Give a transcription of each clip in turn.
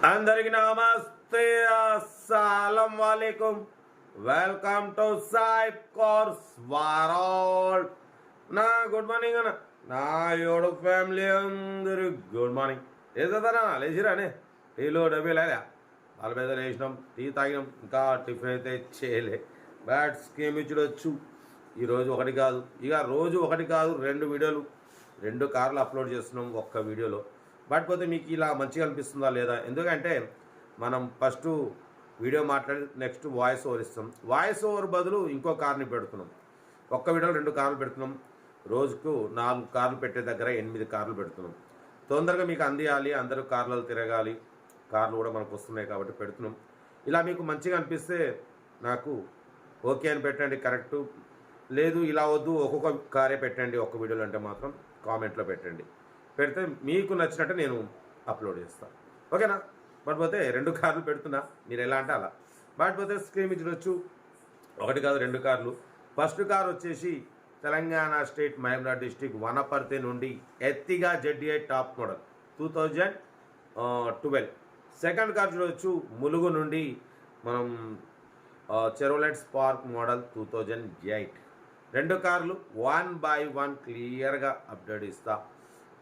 అందరికి నమస్తే, అస్సలం వాలేకుం. వెల్కమ్ టు సాయిబ్ కోర్స్ వరల్డ్. నా గుడ్ మార్నింగ్ అన్న, నా యోడు ఫ్యామిలీ అందరు గుడ్ మార్నింగ్. ఏదన్నా లేచిరానే, టీలో డబ్బీ లేదా వాళ్ళ మీద లేచినాం, టీ తాగినాం, ఇంకా టిఫిన్ అయితే చేయలే. బ్యాట్ స్కీమ్ ఇచ్చుడొచ్చు. ఈరోజు ఒకటి కాదు, ఇక రోజు ఒకటి కాదు, 2 వీడియోలు 2 కార్లు అప్లోడ్ చేస్తున్నాం ఒక్క వీడియోలో. బట్ పోతే మీకు ఇలా మంచిగా అనిపిస్తుందా లేదా? ఎందుకంటే మనం ఫస్ట్ వీడియో మాట్లాడి నెక్స్ట్ వాయిస్ ఓవర్ ఇస్తాం. వాయిస్ ఓవర్ బదులు ఇంకో కార్ని పెడుతున్నాం. ఒక్క వీడియోలో 2 కార్లు పెడుతున్నాం. రోజుకు 4 కార్లు పెట్టే దగ్గర 8 కార్లు పెడుతున్నాం. తొందరగా మీకు అందియాలి, అందరూ కార్లలో తిరగాలి, కార్లు కూడా మనకు వస్తున్నాయి కాబట్టి పెడుతున్నాం. ఇలా మీకు మంచిగా అనిపిస్తే నాకు ఓకే అని పెట్టండి, కరెక్టు. లేదు ఇలా వద్దు, ఒక్కొక్క కారే పెట్టండి ఒక్క వీడియోలో అంటే మాత్రం కామెంట్లో పెట్టండి. పెడితే మీకు నచ్చినట్టు నేను అప్లోడ్ చేస్తాను, ఓకేనా? బట్ పోతే 2 కార్లు పెడుతున్నా, మీరు ఎలా అంటే అలా. బట్ పోతే స్క్రీన్ ఇచ్చొచ్చు. ఒకటి కాదు 2 కార్లు. ఫస్ట్ కార్ వచ్చేసి తెలంగాణ స్టేట్ మహబూబ్నగర్ డిస్టిక్ వనపర్తి నుండి Ertiga ZDI top model 2012. Second car చూడవచ్చు ములుగు నుండి మనం చెరోలెట్ స్పార్క్ మోడల్ 2008. 2 కార్లు 1 by 1 క్లియర్గా అప్డేట్ ఇస్తా.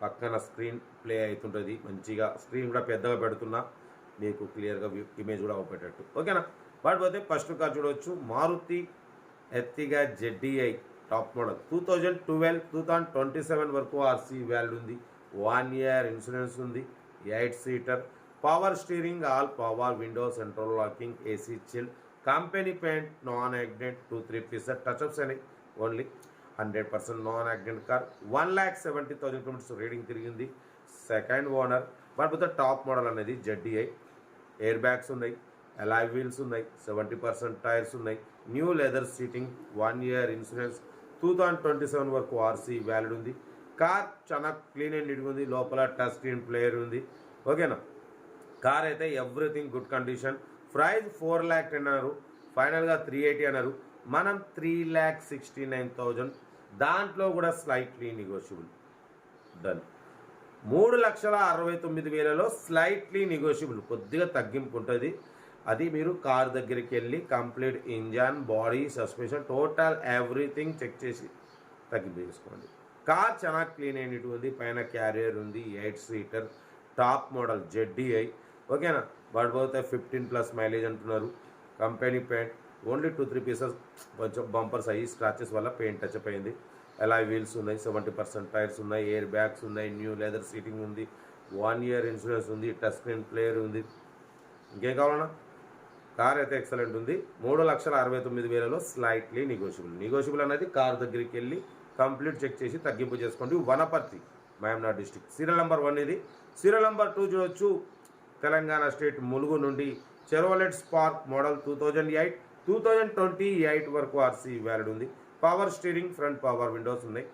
పక్కన స్క్రీన్ ప్లే అవుతుంటుంది, మంచిగా స్క్రీన్ కూడా పెద్దగా పెడుతున్నా, మీకు క్లియర్గా ఇమేజ్ కూడా అవుపేటట్టు, ఓకేనా? బట్ పోతే ఫస్ట్ కార్ చూడవచ్చు Maruti Ertiga ZDI top model 2012, 2027 వరకు ఆర్సీ వ్యాల్యూ ఉంది. 1 year ఇన్సూరెన్స్ ఉంది. 8 seater, power steering, all power, window, central locking, AC chill, company paint, non accident, 2-3 pieces touch ups అని only. 100% non accident car. 1,70,000 kilometres reading తిరిగింది. Second owner. But with top model అనేది ZDI. Air bags ఉన్నాయి, alloy wheels ఉన్నాయి, 70% tyres ఉన్నాయి, new leather seating, 1 year insurance, 2027 వరకు RC valid ఉంది. Car చాలా clean and నీట్గా ఉంది. లోపల టచ్ స్క్రీన్ ప్లేయర్ ఉంది, ఓకేనా? కార్ అయితే everything good condition. Price 4 lakh అన్నారు, ఫైనల్గా 380 అన్నారు. మనం 3,69,000, దాంట్లో కూడా స్లైట్లీ నెగోషియబుల్. డన్. 3,69,000లో స్లైట్లీ నెగోషియబుల్, కొద్దిగా తగ్గింపు ఉంటుంది. అది మీరు కార్ దగ్గరికి వెళ్ళి complete engine, body, suspension, total everything check చేసి తగ్గింపు చేసుకోండి. కార్ చాలా క్లీన్ అయినట్టు ఉంది. పైన క్యారియర్ ఉంది, 8 సీటర్, టాప్ మోడల్ ZDI, ఓకేనా? బట్ పోతే 15+ మైలేజ్ అంటున్నారు. కంపెనీ పెయింట్, ఓన్లీ 2-3 పీసెస్ కొంచెం బంపర్స్ అయ్యి స్క్రాచెస్ వల్ల పెయింట్ టచ్అప్ అయింది. అలాయ్ వీల్స్ ఉన్నాయి, 70% టైర్స్ ఉన్నాయి, ఎయిర్ బ్యాగ్స్ ఉన్నాయి, న్యూ లెదర్ సీటింగ్ ఉంది, 1 year ఇన్సూరెన్స్ ఉంది, టచ్ స్క్రీన్ ప్లేయర్ ఉంది. ఇంకేం కావాలన్నా? కార్ అయితే ఎక్సలెంట్ ఉంది. 3,69,000లో స్లైట్లీ నెగోషియబుల్ అనేది కార్ దగ్గరికి వెళ్ళి కంప్లీట్ చెక్ చేసి తగ్గింపు చేసుకోండి. Wanaparthy, Mahabubnagar district. Serial number 1 ఇది. సీరియల్ నెంబర్ 2 చూడవచ్చు తెలంగాణ స్టేట్ ములుగు నుండి చెరోలెట్ స్పార్క్ మోడల్ 2008, 2028 వరకు ఆర్సీ వ్యాలిడ్ ఉంది. Power steering, front power Windows ఉన్నాయి,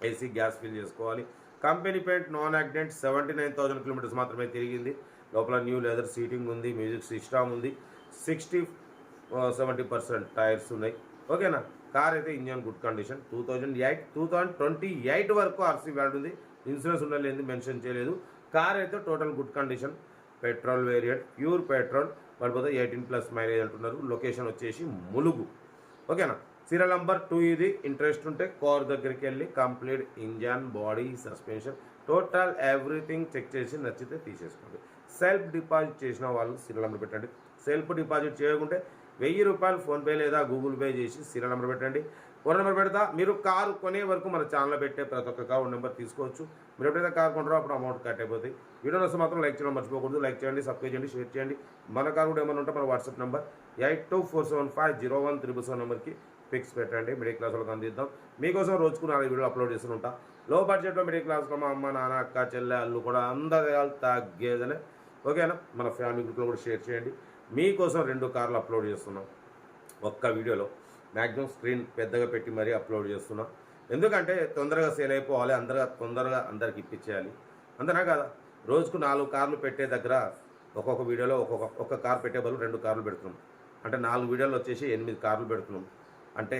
ఏసీ, గ్యాస్ ఫిల్ చేసుకోవాలి. Company paint, non accident, 79,000 kilometres మాత్రమే తిరిగింది. లోపల న్యూ లెదర్ సీటింగ్ ఉంది, మ్యూజిక్ సిస్టమ్ ఉంది, 70% టైర్స్ ఉన్నాయి, ఓకేనా? కార్ అయితే ఇంజన్ గుడ్ కండిషన్. 2008, 2028 వరకు ఆర్సీ వ్యాలిడ్ ఉంది. ఇన్సూరెన్స్ ఉండలేదు, మెన్షన్ చేయలేదు. కార్ అయితే total good condition. Petrol variant, pure petrol. పడిపోతే 18+ మైలేజ్ అంటున్నారు. లొకేషన్ వచ్చేసి ములుగు, ఓకేనా? సీరియల్ నెంబర్ 2 ఇది. ఇంట్రెస్ట్ ఉంటే కార్ దగ్గరికి వెళ్ళి complete engine, body, suspension, total everything check చేసి నచ్చితే తీసేసుకోండి. సెల్ఫ్ డిపాజిట్ చేసిన వాళ్ళు సీరియల్ నెంబర్ పెట్టండి. సెల్ఫ్ డిపాజిట్ చేయకుంటే 1000 రూపాయలు ఫోన్పే లేదా గూగుల్ పే చేసి సీరియల్ నెంబర్ పెట్టండి. ఫోన్ నెంబర్ పెడతా. మీరు కారు కొనే వరకు మన ఛానల్లో పెట్టే ప్రతి ఒక్క కారు నెంబర్ తీసుకోవచ్చు. మీరు ఎప్పుడైతే కారు కొంటారో అప్పుడు అమౌంట్ కట్ అయిపోతాయి. వీడియో వస్తే మాత్రం లైక్ చేయడం మర్చిపోకూడదు. లైక్ చేయండి, సబ్స్క్రైబ్ చేయండి, షేర్ చేయండి. మన కారు కూడా ఏమైనా ఉంటే మన వాట్సాప్ నెంబర్ 8247501777 నెంబర్కి పిక్స్ పెట్టండి. మిడిల్ క్లాస్ వాళ్ళకి అందిద్దాం. మీకోసం రోజుకు 4 వీడియోలు అప్లోడ్ చేస్తుంటా. లో బడ్జెట్లో మిడిల్ క్లాస్లో మా అమ్మ, నాన్న, అక్క, చెల్లె, అల్లు కూడా అందరు తగ్గేదలే, ఓకేనా? మన ఫ్యామిలీ గ్రూప్లో కూడా షేర్ చేయండి. మీకోసం 2 కార్లు అప్లోడ్ చేస్తున్నాం ఒక్క వీడియోలో. మ్యాక్సిమం స్క్రీన్ పెద్దగా పెట్టి మరీ అప్లోడ్ చేస్తున్నాం. ఎందుకంటే తొందరగా సేల్ అయిపోవాలి, తొందరగా అందరికి ఇప్పించేయాలి, అంతేనా కదా? రోజుకు 4 కార్లు పెట్టే దగ్గర ఒక్కొక్క వీడియోలో ఒక్క కార్ పెట్టే బదులు 2 కార్లు పెడుతున్నాం. అంటే 4 వీడియోలు వచ్చేసి 8 కార్లు పెడుతున్నాం. అంటే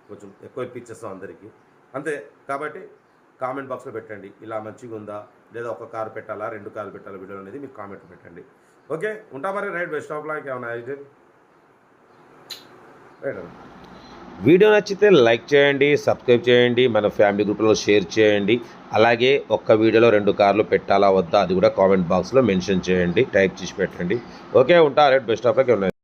కొంచెం ఎక్కువ ఇప్పించేస్తాం అందరికీ, అంతే. కాబట్టి కామెంట్ బాక్స్లో పెట్టండి. ఇలా మంచిగా ఉందా, లేదా ఒక కారు పెట్టాలా, 2 కార్లు పెట్టాలా వీడియో అనేది మీరు కామెంట్ పెట్టండి. ఓకే, ఉంటా మరి. Right, best of luck. ఏమన్నా అయితే వీడియో నచ్చితే లైక్ చేయండి, సబ్స్క్రైబ్ చేయండి, మన ఫ్యామిలీ గ్రూప్లో షేర్ చేయండి. అలాగే ఒక్క వీడియోలో 2 కార్లు పెట్టాలా వద్దా అది కూడా కామెంట్ బాక్స్లో మెన్షన్ చేయండి, టైప్ చేసి పెట్టండి. ఓకే, ఉంటా. Right, best of luck.